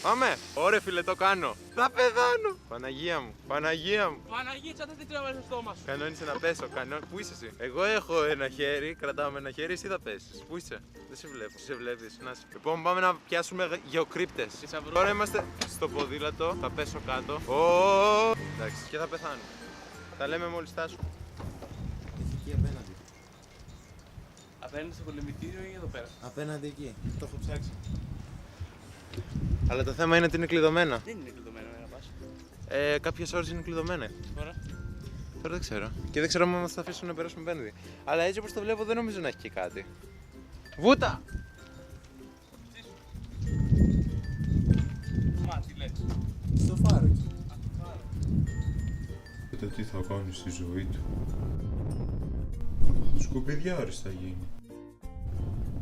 Πάμε! Ωραία, φίλε, το κάνω. Θα πεθάνω! Παναγία μου, Παναγία μου. Παναγία, τσάτα δεν τρέβαλε στο στόμα σου. Κανόνισε να πέσω. Πού είσαι εσύ? Εγώ έχω ένα χέρι, κρατάω με ένα χέρι, εσύ θα πέσεις. Πού είσαι? Δεν σε βλέπω. Σε βλέπεις. Να σε. Λοιπόν, πάμε να πιάσουμε γεωκρύπτες. Τώρα είμαστε στο ποδήλατο, θα πέσω κάτω. Εντάξει, και θα πεθάνω. Τα λέμε μόλις φτάσουμε. Έχει εκεί απέναντι. Απέναντι στο κολυμβητήριο ή εδώ πέρα? Απέναντι εκεί. Το έχω ψάξει. Αλλά το θέμα είναι ότι είναι κλειδωμένα. Δεν είναι κλειδωμένο να πας. Κάποιες ώρες είναι κλειδωμένα. Τώρα. Τώρα δεν ξέρω. Και δεν ξέρω αν μας θα αφήσουν να περάσουμε πέναντι. Αλλά έτσι όπως το βλέπω δεν νομίζω να έχει και κάτι. Βούτα! Μα, τι λες? Στο φάρο εκεί. Το τι θα κάνει στη ζωή του. Σκουπιδιάρης θα γίνει.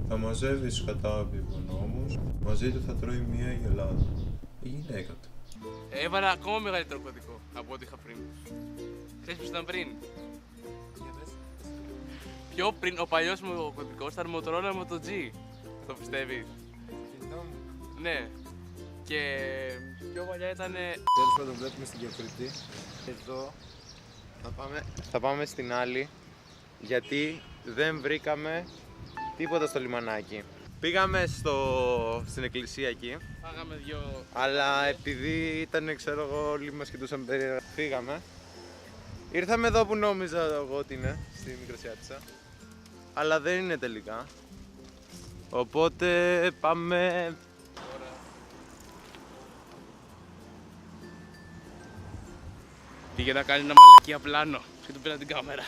Θα μαζεύει σκατάβιβο νόμους, μαζί του θα τρώει μία η Ελλάδα. Η γυναίκα του. Έβαλα ακόμα μεγαλύτερο κωδικό από ό,τι είχα πριν. Ξέρεις ποιος ήταν πριν? Πιο πριν, ο παλιός μου κωδικός ήταν Motorola Moto G. Το πιστεύεις? Ναι. Και πιο παλιά ήταν... Τέλος πάντων βλέπουμε στην Γεωκρήτη. Εδώ θα πάμε στην άλλη, γιατί δεν βρήκαμε τίποτα στο λιμανάκι. Πήγαμε στην εκκλησία εκεί, Φάγαμε δυο... αλλά επειδή ήταν, ξέρω εγώ, όλοι μας κοιτούσαν περίεργα, φύγαμε. Ήρθαμε εδώ που νόμιζα εγώ ότι είναι, στη Μικρασιάτισσα, αλλά δεν είναι τελικά. Οπότε πάμε... Πήγε να κάνει ένα μαλακία πλάνο και του πήρα την κάμερα.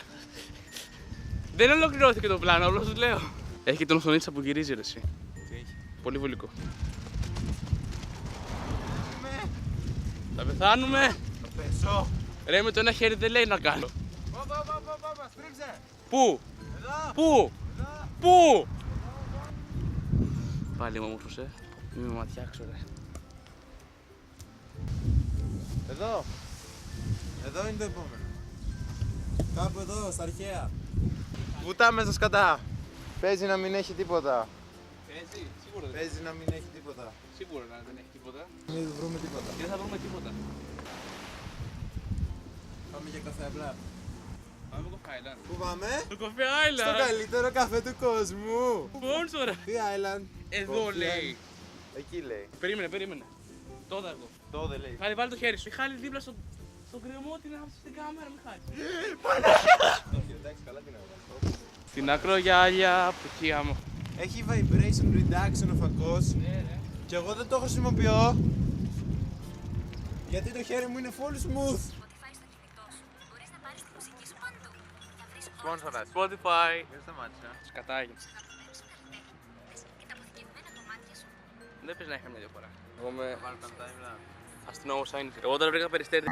Δεν ολοκληρώθηκε το πλάνο, απλώς του λέω. Έχει και τον οθονίτσα που γυρίζει ρε εσύ. Τι έχει? Πολύ βολικό. Θα πεθάνουμε. Θα πέσω. Ρε με το ένα χέρι δεν λέει να κάνω. Πάπα, στρίψε. Πού? Εδώ. Πού? Πού? Πάλι μου όμορφος Μη με ματιάξω ρε. Εδώ. Εδώ είναι το επόμενο. Κάπου εδώ, στα αρχαία. Βουτάμε στα σκατά. Παίζει να μην έχει τίποτα. Έτσι, σίγουρα δεν. Παίζει να μην έχει τίποτα. Σίγουρα να δεν έχει τίποτα. Μην βρούμε τίποτα. Και δεν θα βρούμε τίποτα. Πάμε για καφέ απλά. Πάμε το Highland. Πού πάμε? Το Coffee Στο Island. καλύτερο καφέ του κόσμου. Sponsor. Τι Island. Εδώ Coffee λέει. Εκεί λέει. Περίμενε. Τώρα εγώ. Το δεν λέει. Μιχάλη, βάλει το χέρι σου. Μιχάλη, δίπλα στο κρεμό την άφησε στην κάμερα, Μιχάλη. Εντάξει, καλά την έβαλα. Στην ακρογιάλια, πουτία μου. Έχει vibration reduction ο φακός. Ναι. Και εγώ δεν το χρησιμοποιώ. Γιατί το χέρι μου είναι full smooth. Σπόνσορα. Spotify. Δεν σταμάτησα. Σκατάγι. Δεν πες να είχα μια-δυο φορά. Εγώ είμαι Βάλω τα timeline. αστυνόμος Άινιτ. Εγώ όταν βρήκα περιστέρι.